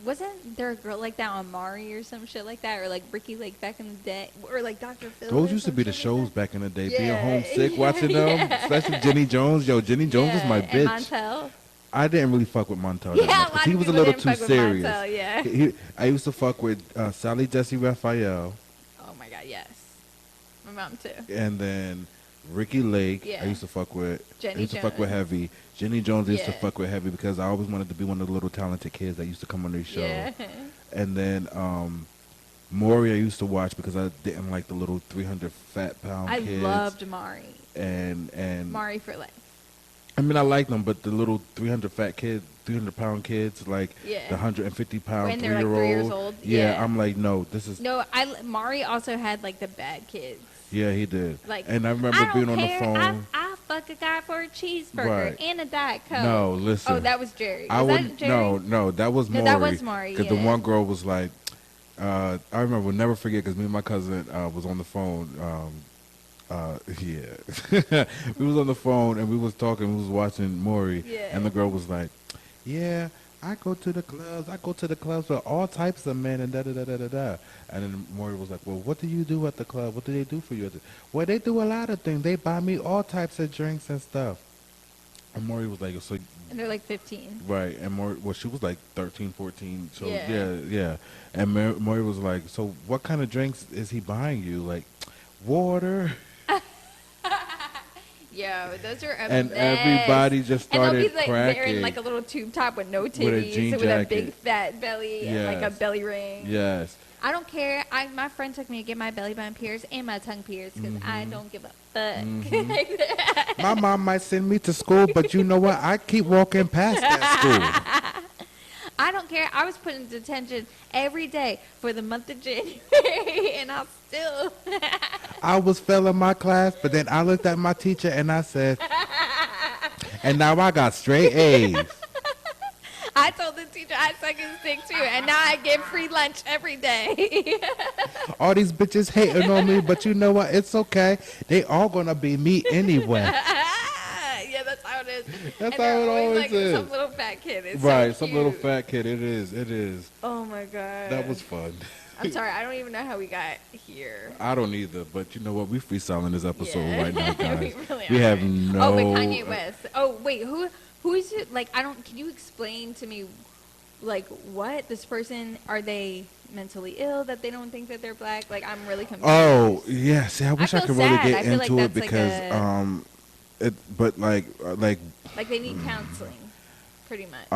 wasn't there a girl like that on Maury or some shit like that, or like Ricky Lake back in the day, or like Dr. Phil? Those or used to some be the shit shows like that? back in the day. Being Yeah, homesick, watching them, yeah. especially Jenny Jones. Yo, Jenny Jones is my And bitch. Montel. I didn't really fuck with Montel Yeah, that much a 'cause lot he of was a people little didn't too fuck with serious. Montel, yeah. I used to fuck with Sally Jesse Raphael, Oh my god, yes. My mom too. and then Ricky Lake. Yeah. I used to fuck with. I Jenny used to fuck with Jones. Heavy. Jenny Jones I used to Yeah. fuck with Heavy because I always wanted to be one of the little talented kids that used to come on their show. Yeah. And then Maury I used to watch because I didn't like the little 300 fat pound I kids. loved Maury. And Maury for life. I mean, I like them, but the little 300 pound kids, like Yeah. the 150 pound When they're, like, 3-year-old. 3 years old, Yeah, yeah. I'm like, no, this is. No, Maury also had like the bad kids. Yeah, he did. Like, and I remember don't being on the care. phone. I fuck a guy for a cheeseburger Right. and a Diet Coke. No, listen. Oh, that was Jerry. I Was that wouldn't. Jerry? No, that was No, Maury. that was Maury, Because the yeah. one girl was like, I remember, we'll never forget, because me and my cousin was on the phone. Yeah, we was on the phone and we was talking. We was watching Maury, Yeah. and the girl was like, "Yeah, I go to the clubs. I go to the clubs with all types of men and da da da da da da." And then Maury was like, "Well, what do you do at the club? What do they do for you?" Well, they do a lot of things. They buy me all types of drinks and stuff. And Maury was like, "So." And they're like 15. Right, and Maury, well, she was like 13, 14, so Yeah. yeah. And Maury was like, so what kind of drinks is he buying you? Like, water? Yo, those are a And mess. everybody just And they'll started be like they're in cracking. like a little tube top with no a titties, jean with a big jacket. fat belly and like a Yes. belly ring. Yes. I don't care. My friend took me to get my belly button pierced and my tongue pierced because I don't give a fuck. My mom might send me to school, but you know what? I keep walking past that school. I don't care. I was put in detention every day for the month of January, and I'll still. I was failing my class, but then I looked at my teacher and I said, and now I got straight A's. I told the teacher I suck his dick too, and now I get free lunch every day. All these bitches hating on me, but you know what? It's okay. They all gonna be me anyway. Yeah, that's how it is. That's and how it always like is. Some little fat kid. It's Right, so some cute. little fat kid. It is. It is. Oh my god. That was fun. I'm sorry. I don't even know how we got here. I don't either, but you know what? We freestyling this episode Yeah. right now, guys. we really We are. have no. Oh, but Kanye West. Oh, wait. Who is it? Like, I don't. Can you explain to me, like, what this person? Are they mentally ill that they don't think that they're black? Like, I'm really confused. Oh yeah. See, I wish I feel could really sad. I get feel like into it that's like because but like Like they need counseling, pretty much.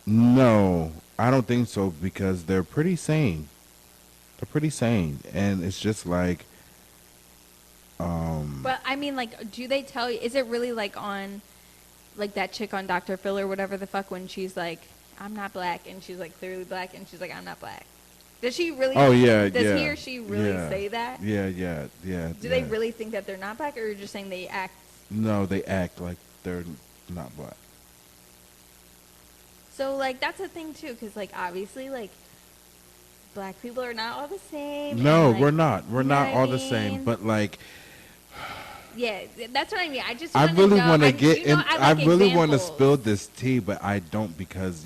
no, I don't think so because they're pretty sane. They're pretty sane, and it's just like But I mean, like, do they tell you? Is it really like on, like that chick on Dr. Phil or whatever the fuck when she's like, I'm not black, and she's like clearly black, and she's like, I'm not black. Does she really? Oh yeah, Does yeah. he or she really yeah, say that? Yeah. Do they really think that they're not black, or are you just saying they act? No, they act like they're not black. So like that's a thing too, because like obviously like black people are not all the same. No, and, like, we're not. We're you know not what I all the same. mean? But like, Yeah, that's what I mean. I just I wanna really know- want to I- get you know, in. I like really want to examples. spill this tea, but I don't because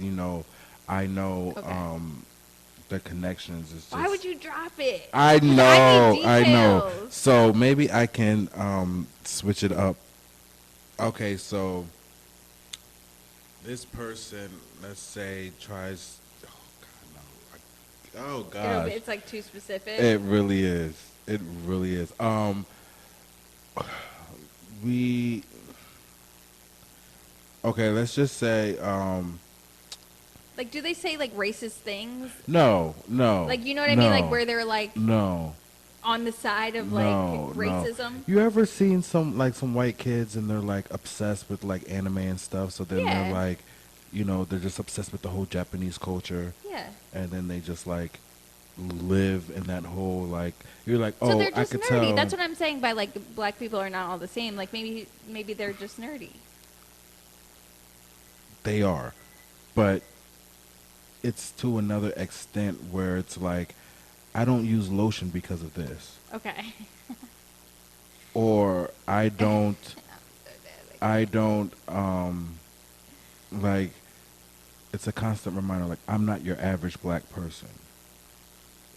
I know Okay. the connections is just. Why would you drop it? I know, need I know. details. So maybe I can switch it up. Okay, so this person, let's say, tries. Oh God, no. It's like too specific. It really is. It really is. Okay, let's just say Like, do they say like racist things? no. Like, you know what I mean? Like, no, where they're like no. on the side of like No, racism. no. You ever seen some white kids and they're like obsessed with like anime and stuff? So then Yeah. they're like, they're just obsessed with the whole Japanese culture, Yeah. and then they just like live in that whole like. You're like, So oh, they're I just could nerdy. tell. That's what I'm saying by like black people are not all the same. Like maybe they're just nerdy. They are, but it's to another extent where it's like, I don't use lotion because of this, Okay. or I don't. Like, it's a constant reminder, like, I'm not your average black person.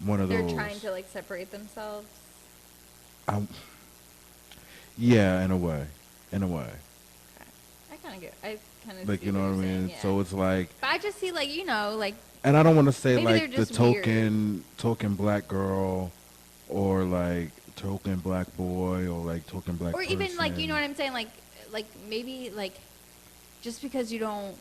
One of They're those. trying to like separate themselves. Yeah, in a way. I kind of Like, you know what I mean? Yeah. So it's like, But I just see like like and I don't want to say Maybe they're like the just weird. token black girl, or like token black boy, or like token black or even like you know what person. I'm saying like maybe like just because you don't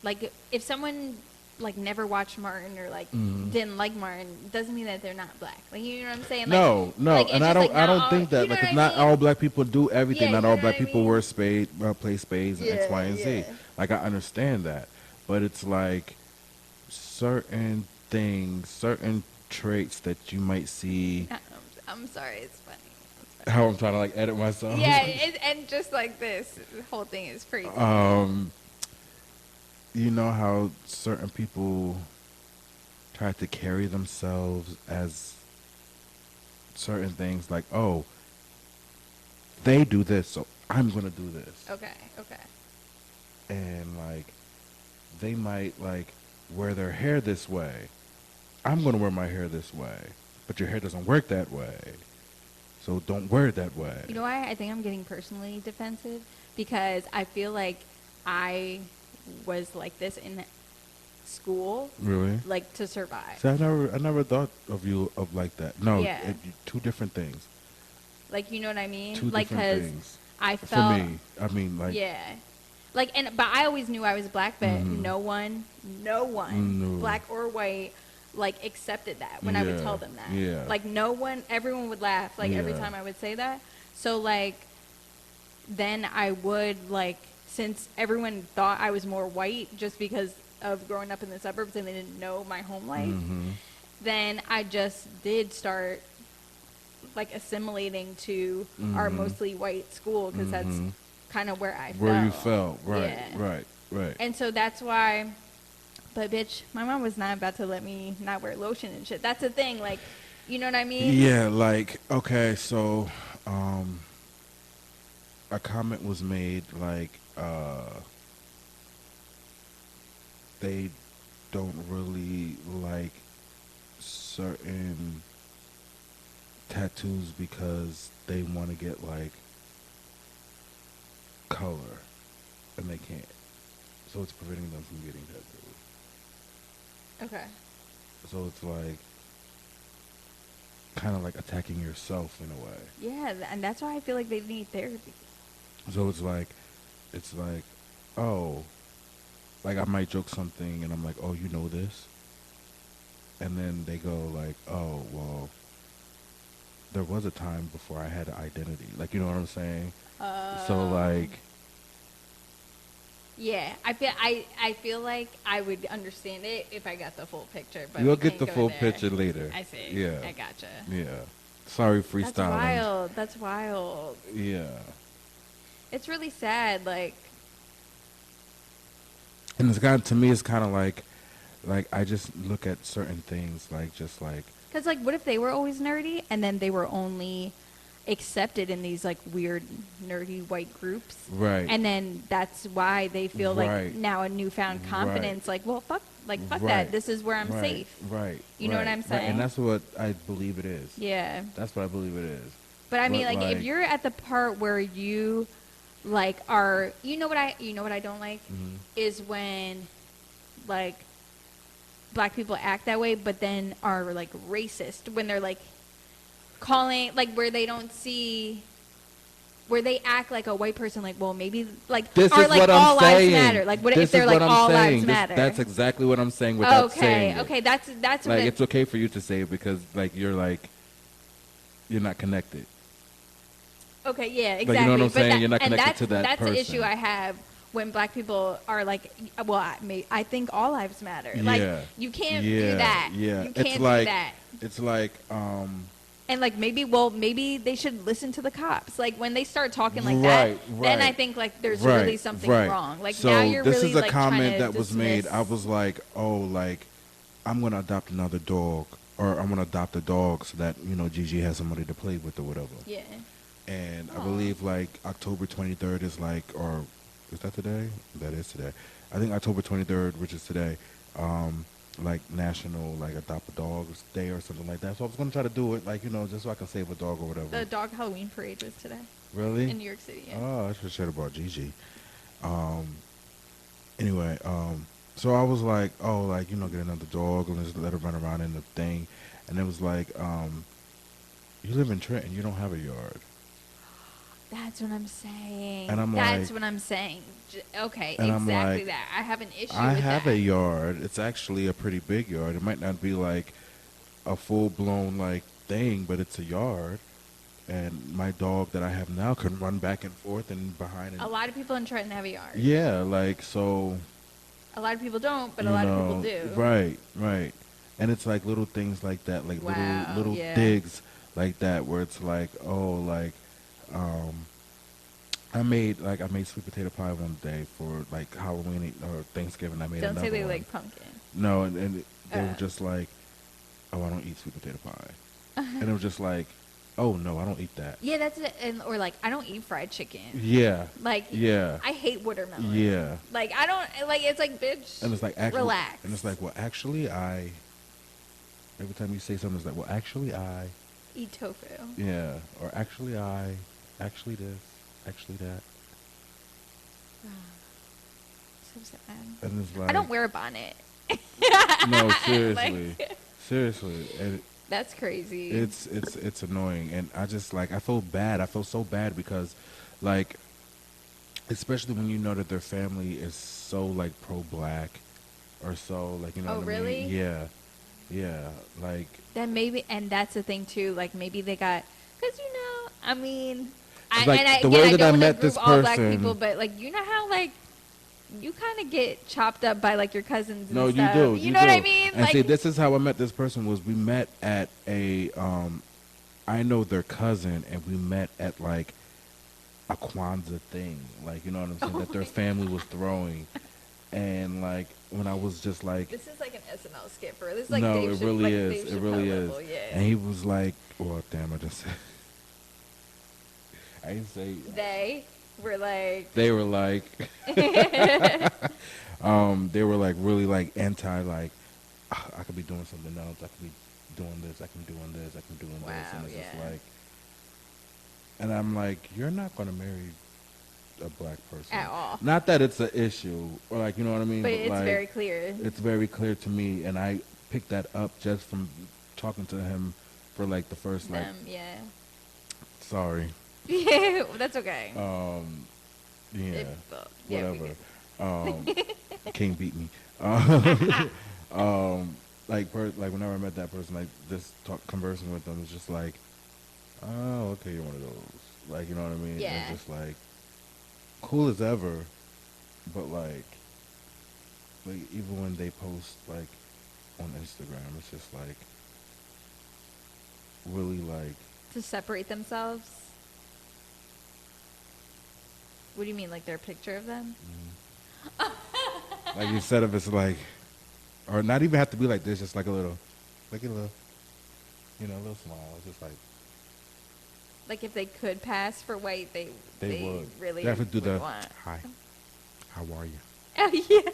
like if someone like never watched Martin or like didn't like Martin doesn't mean that they're not black. Like you know what I'm saying? No, like, and it's I just, don't. like, I not don't all- think that. you know Like, what if I not mean? all black people do everything. Yeah, Not you all know black what I people mean? play spades and Yeah, X, Y, and Z. yeah. Like, I understand that, but it's like certain things, certain traits that you might see. I'm sorry, it's funny. How I'm trying to like edit myself. Yeah, and just like this, the whole thing is crazy. You know how certain people try to carry themselves as certain things, like, oh, they do this, so I'm gonna do this. Okay. And like, they might like wear their hair this way. I'm gonna wear my hair this way, but your hair doesn't work that way, so don't wear it that way. You know why I think I'm getting personally defensive? Because I feel like I was like this in school, Really? like to survive. See, I never thought of you of like that. No, Yeah. Two different things. Like you know what I mean? Two like different things. I felt For me, I mean, like, yeah. Like but I always knew I was black, but Mhm. no one, No. black or white, like accepted that when I would tell them that. Yeah. Like everyone would laugh like every time I would say that. So like then I would like, since everyone thought I was more white just because of growing up in the suburbs and they didn't know my home life, then I just did start like assimilating to our mostly white school because that's kind of where I felt. Where you felt, right, Yeah. right. And so that's why, but bitch, my mom was not about to let me not wear lotion and shit. That's the thing, like, you know what I mean? Yeah, like, okay, so, a comment was made, like, they don't really like certain tattoos because they want to get, like, color, and they can't. So it's preventing them from getting tattoos. Okay. So it's like kind of like attacking yourself in a way. Yeah, and that's why I feel like they need therapy. So it's like, oh, like I might joke something and I'm like, oh, you know this? And then they go like, oh, well, there was a time before I had an identity. Like, you know what I'm saying? So like, yeah, I feel like I would understand it if I got the full picture. But you'll we get can't the go full there. picture later. I see. Yeah. I gotcha. Yeah. Sorry, freestyling. That's wild. That's wild. Yeah. It's really sad. Like, and it's kind of, to me, it's kind of like I just look at certain things like just like. because like, what if they were always nerdy and then they were only accepted in these like weird nerdy white groups, Right. and then that's why they feel Right. like now a newfound confidence, like, well, fuck Right. that, this is where I'm Right. safe. Right. You know what Right. I'm Right. saying? And that's what I believe it is. Yeah, That's what I believe it is. but I mean, But, like, if you're at the part where you like are, you know what I don't like is when like black people act that way but then are like racist when they're like calling, like, where they don't see, where they act like a white person, like, well, maybe like, This or is like what I'm all saying. lives matter, like, what This if they're is like what I'm all saying. lives matter? That's exactly what I'm saying without saying it. Okay, that's Like, what it's okay for you to say it because like you're not connected. okay, yeah, exactly. Like, you know what I'm But saying? You're not and connected to that that's person. the issue I have when black people are like, well, I think all lives matter. Like, Yeah. you can't Yeah. do that. Yeah. You It's can't like- do that. It's like And like, maybe they should listen to the cops. Like, when they start talking like Right, that, then I right. think like there's right, really something right. wrong. Like, so now you're this really is a like comment trying to that was made. dismiss- I was like, oh, like I'm gonna adopt another dog, or I'm gonna adopt a dog so that Gigi has somebody to play with or whatever. Yeah. And I Aw. believe like October 23rd is like, or is that today? That is today. I think October 23rd, which is today, like National like Adopt a Dogs Day or something like that. So I was gonna try to do it, like just so I can save a dog or whatever. The dog Halloween parade was today Really? in New York City. Yeah. Oh, I should have said about Gigi. Anyway, so I was like, oh, like, get another dog and just let her run around in the thing. And it was like, you live in Trenton, you don't have a yard. That's what I'm saying. And I'm That's like- what I'm saying. Okay, And I'm exactly like, that. I have an issue I with have that. a yard. It's actually a pretty big yard. It might not be like a full-blown like thing, but it's a yard. And my dog that I have now can run back and forth and behind. And A lot of people in Trenton have a yard. yeah, like so. A lot of people don't, but a you lot know, of people do. Right, right. And it's like little things like that, like Wow, little yeah. digs like that, where it's like, oh, like, I made sweet potato pie one day for like Halloween or Thanksgiving. I made Don't another say they one. like pumpkin. No, and they were Uh. just like, oh, I don't eat sweet potato pie, and it was just like, oh no, I don't eat that. Yeah, that's it. Or like, I don't eat fried chicken. Yeah. Like, Yeah. I hate watermelon. Yeah. Like, I don't, like, it's like, bitch, And it's like, actually, relax. and it's like, well, actually, every time you say something, it's like, well, actually, Eat tofu. yeah, or actually, actually this, actually that, So sad. and it's like, I don't wear a bonnet. no, seriously, Like, seriously, and that's crazy. it's annoying, and I just like, I feel bad. I feel so bad because, like, especially when you know that their family is so like pro-black, or so like, Oh, what I really? mean? Yeah. Yeah, like Then maybe, and that's the thing too. Like maybe they got, because I mean, I like, and I, the again, way I that don't I want to met this group all black person- people, but like how like you kind of get chopped up by like your cousins. And no, you stuff. do. You know what I mean? And like, see, this is how I met this person. Was we met at a I know their cousin, and we met at like a Kwanzaa thing, like, you know what I'm saying, that their family was throwing. And like when I was just like, this is like an SNL skit for this. Is like no, Dave it Chappelle- really like is. Dave It really Chappelle is. level, yeah. And he was like, well, damn, I just said. I didn't say. They were like, They were like, they were like really like anti, like, I could be doing something else. I could be doing this. I can be doing this. I can be doing this. Wow, And it's just yeah. like, and I'm like, you're not gonna marry a black person At all. Not that it's an issue, or like, you know what I mean. but it's like, very clear. It's very clear to me, and I picked that up just from talking to him for like the first like. Them, yeah. Sorry. Yeah, that's okay. Yeah. Yeah, we Whatever. Can't beat me. Like whenever I met that person, like just conversing with them, it's just like, oh, okay, you're one of those. Like, you know what I mean? Yeah. It's just like cool as ever, but like even when they post like on Instagram, it's just like really like. To separate themselves? What do you mean, like their picture of them? Like instead of it's like, or not even have to be like this, just like a little, a little smile. It's just like Like if they could pass for white, they would really definitely do would the want. hi, how are you? Oh yeah.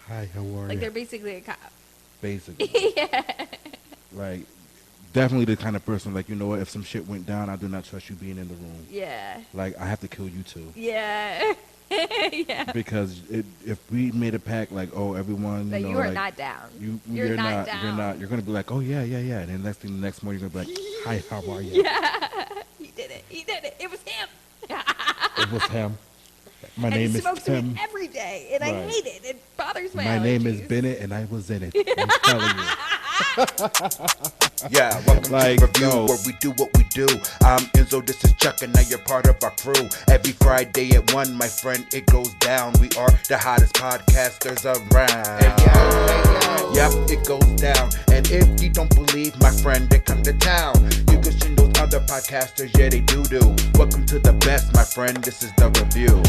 Hi, how are Like you? they're basically a cop. Basically, Yeah. like definitely the kind of person like, you know what? If some shit went down, I do not trust you being in the room. Yeah. Like I have to kill you too. Yeah. Yeah. Because if we made a pact, like, oh, everyone, Like you know, you are like, not down. you're not You're down. not. You're gonna be like, oh yeah, yeah, yeah. And then next morning you're gonna be like, hi, how are you? Yeah. He did it. He did it. It was him. It was him. My And name he is smokes Tim. it every day, and I Right. hate it. It bothers my My name is allergies. Bennett, and I was in it. I'm telling you. Yeah, welcome Like, to Review, no. where we do what we do. I'm Enzo, this is Chuck, and now you're part of our crew. Every Friday at 1, my friend, it goes down. We are the hottest podcasters around. Yep, it goes down. And if you don't believe, my friend, they come to town. You can see those other podcasters, yeah, they do. Welcome to the best, my friend, this is the review.